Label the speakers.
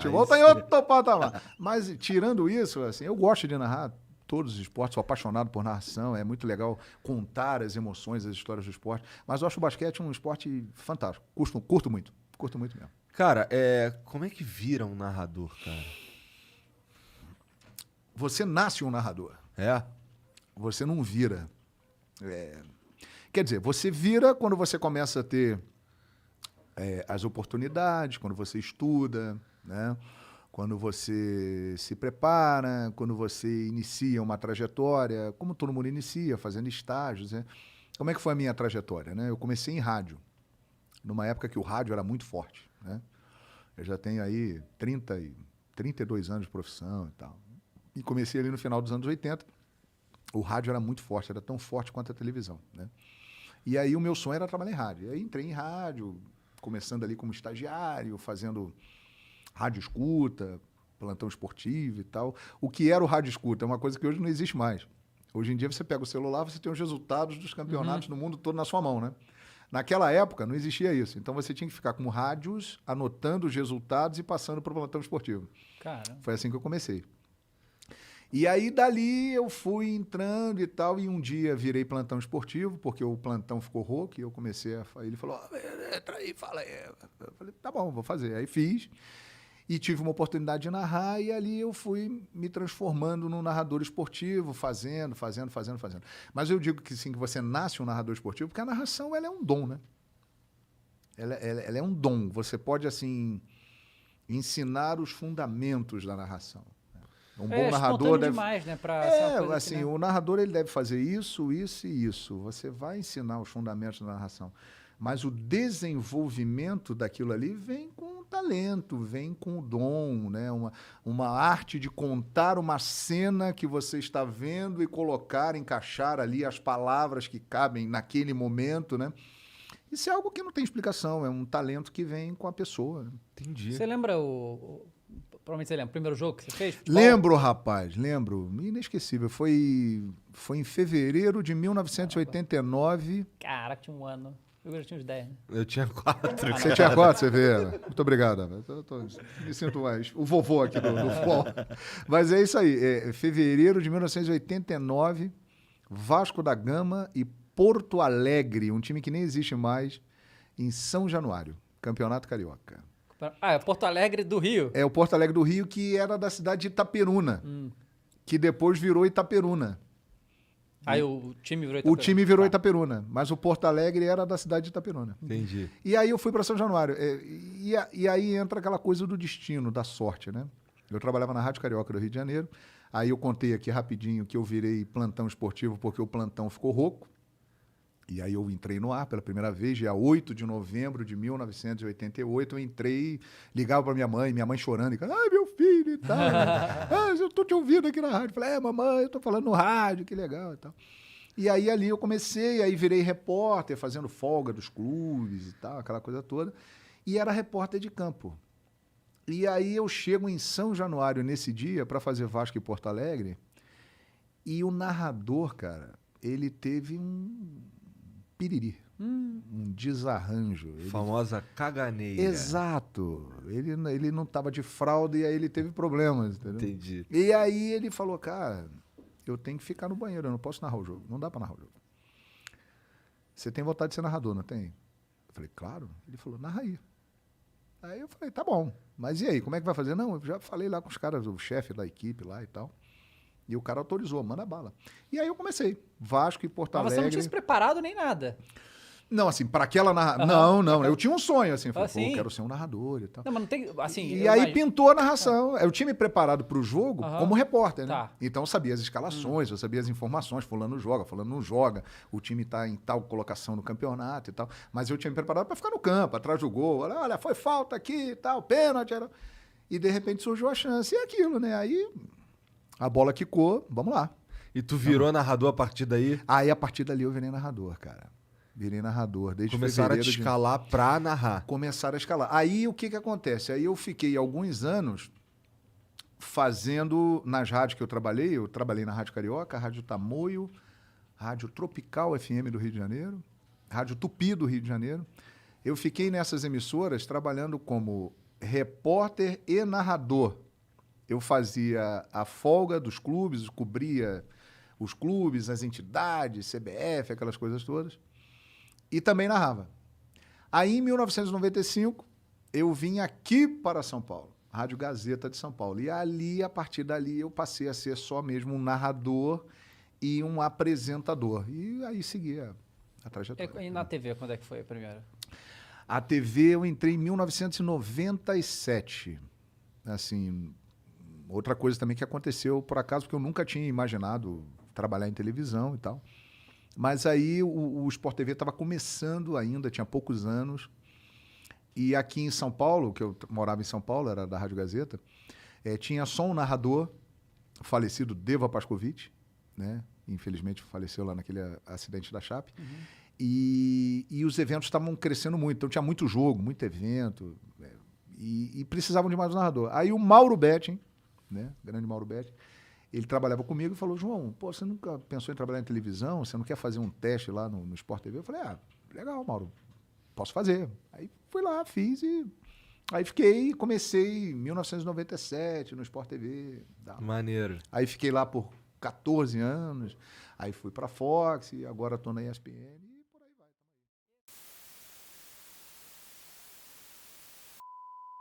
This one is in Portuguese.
Speaker 1: futebol tá em outro patamar. Mas, tirando isso, assim, eu gosto de narrar todos os esportes, sou apaixonado por narração, é muito legal contar as emoções, as histórias do esporte. Mas eu acho o basquete um esporte fantástico. Curto muito mesmo.
Speaker 2: Cara, como é que vira um narrador, cara?
Speaker 1: Você nasce um narrador.
Speaker 2: É?
Speaker 1: Você não vira. Quer dizer, você vira quando você começa a ter as oportunidades, quando você estuda, né? Quando você se prepara, quando você inicia uma trajetória, como todo mundo inicia, fazendo estágios, né? Como é que foi a minha trajetória, né? Eu comecei em rádio, numa época que o rádio era muito forte, né? Eu já tenho aí 32 anos de profissão e tal. E comecei ali no final dos anos 80. O rádio era muito forte, era tão forte quanto a televisão, né? E aí o meu sonho era trabalhar em rádio. E aí entrei em rádio, começando ali como estagiário, fazendo rádio escuta, plantão esportivo e tal. O que era o rádio escuta é uma coisa que hoje não existe mais. Hoje em dia você pega o celular, você tem os resultados dos campeonatos no mundo todo na sua mão, né? Naquela época não existia isso. Então você tinha que ficar com rádios, anotando os resultados e passando para o plantão esportivo.
Speaker 3: Caramba.
Speaker 1: Foi assim que eu comecei. E aí, dali, eu fui entrando e tal, e um dia virei plantão esportivo, porque o plantão ficou rouco, e eu comecei a... Ele falou, entra aí, fala aí. Eu falei, tá bom, vou fazer. Aí fiz, e tive uma oportunidade de narrar, e ali eu fui me transformando num narrador esportivo, fazendo. Mas eu digo que sim, que você nasce um narrador esportivo, porque a narração, ela é um dom, né? Ela é um dom. Você pode, assim, ensinar os fundamentos da narração. Um bom narrador deve...
Speaker 3: demais, né? Pra ser uma coisa
Speaker 1: assim,
Speaker 3: né?
Speaker 1: O narrador ele deve fazer isso, isso e isso. Você vai ensinar os fundamentos da narração. Mas o desenvolvimento daquilo ali vem com o talento, vem com o dom, né? Uma arte de contar uma cena que você está vendo e colocar, encaixar ali as palavras que cabem naquele momento, né? Isso é algo que não tem explicação, é um talento que vem com a pessoa. Né?
Speaker 2: Entendi.
Speaker 3: Você lembra provavelmente você lembra o primeiro jogo que você fez? Futebol?
Speaker 1: Lembro, rapaz, lembro. Inesquecível. Foi em fevereiro de 1989.
Speaker 3: Caraca, tinha um ano. Eu já tinha uns 10, né?
Speaker 2: Eu tinha 4.
Speaker 1: Você tinha 4, você vê? Muito obrigado. Me sinto mais o vovô aqui do futebol. Mas é isso aí. Fevereiro de 1989, Vasco da Gama e Porto Alegre, um time que nem existe mais, em São Januário, Campeonato Carioca.
Speaker 3: Ah, é Porto Alegre do Rio.
Speaker 1: É o Porto Alegre do Rio, que era da cidade de Itaperuna, que depois virou Itaperuna.
Speaker 3: Aí o time virou Itaperuna.
Speaker 1: O time virou Itaperuna, mas o Porto Alegre era da cidade de Itaperuna.
Speaker 2: Entendi.
Speaker 1: E aí eu fui para São Januário. E aí entra aquela coisa do destino, da sorte, né? Eu trabalhava na Rádio Carioca do Rio de Janeiro. Aí eu contei aqui rapidinho que eu virei plantão esportivo porque o plantão ficou rouco. E aí eu entrei no ar pela primeira vez, dia 8 de novembro de 1988, eu entrei, ligava para minha mãe chorando, e ai, meu filho e tal, eu tô te ouvindo aqui na rádio. Falei, mamãe, eu tô falando no rádio, que legal e tal. E aí ali eu comecei, aí virei repórter, fazendo folga dos clubes e tal, aquela coisa toda, e era repórter de campo. E aí eu chego em São Januário nesse dia para fazer Vasco e Porto Alegre, e o narrador, cara, ele teve um piriri, um desarranjo.
Speaker 2: Famosa caganeira.
Speaker 1: Exato. Ele não estava de fralda e aí ele teve problemas, entendeu?
Speaker 2: Entendi.
Speaker 1: E aí ele falou, cara, eu tenho que ficar no banheiro, eu não posso narrar o jogo. Não dá para narrar o jogo. Você tem vontade de ser narrador, não tem? Eu falei, claro. Ele falou, narra aí. Aí eu falei, tá bom. Mas e aí, como é que vai fazer? Não, eu já falei lá com os caras, o chefe da equipe lá e tal. E o cara autorizou, manda bala. E aí eu comecei. Vasco e Porto Alegre.
Speaker 3: Mas você não tinha se preparado nem nada.
Speaker 1: Não, assim, para aquela narração. Não. Eu tinha um sonho, assim. Falei,
Speaker 3: assim?
Speaker 1: eu quero ser um narrador e tal.
Speaker 3: Não, mas não tem. Assim,
Speaker 1: E aí pintou a narração. Eu tinha me preparado para o jogo como repórter, né?
Speaker 3: Tá.
Speaker 1: Então eu sabia as escalações, eu sabia as informações. Fulano joga, fulano não joga. O time está em tal colocação no campeonato e tal. Mas eu tinha me preparado para ficar no campo, atrás do gol. Olha, foi falta aqui e tal, pênalti. E de repente surgiu a chance. E aquilo, né? Aí a bola quicou, vamos lá.
Speaker 2: E tu virou narrador a partir daí?
Speaker 1: Aí a partir dali eu virei narrador, cara. Virei narrador desde
Speaker 2: Começaram a te
Speaker 1: fevereiro
Speaker 2: escalar pra narrar.
Speaker 1: Começaram a escalar. Aí o que acontece? Aí eu fiquei alguns anos fazendo nas rádios que eu trabalhei na Rádio Carioca, Rádio Tamoio, Rádio Tropical FM do Rio de Janeiro, Rádio Tupi do Rio de Janeiro. Eu fiquei nessas emissoras trabalhando como repórter e narrador. Eu fazia a folga dos clubes, cobria os clubes, as entidades, CBF, aquelas coisas todas. E também narrava. Aí, em 1995, eu vim aqui para São Paulo, Rádio Gazeta de São Paulo. E ali, a partir dali, eu passei a ser só mesmo um narrador e um apresentador. E aí seguia a trajetória.
Speaker 3: E na TV, quando é que foi a primeira?
Speaker 1: A TV eu entrei em 1997. Assim, outra coisa também que aconteceu por acaso, porque eu nunca tinha imaginado trabalhar em televisão e tal. Mas aí o Sport TV estava começando ainda, tinha poucos anos. E aqui em São Paulo, que eu morava em São Paulo, era da Rádio Gazeta, tinha só um narrador, falecido Deva Pascovitch, né? Infelizmente faleceu lá naquele acidente da Chape. E os eventos estavam crescendo muito, então tinha muito jogo, muito evento, e precisavam de mais um narrador. Aí o Mauro Betting, né? Grande Mauro Betting, ele trabalhava comigo e falou: João, pô, você nunca pensou em trabalhar em televisão? Você não quer fazer um teste lá no Sport TV? Eu falei: legal, Mauro, posso fazer. Aí fui lá, fiz e aí comecei em 1997 no Sport TV.
Speaker 2: Maneiro.
Speaker 1: Aí fiquei lá por 14 anos, aí fui para Fox e agora estou na ESPN.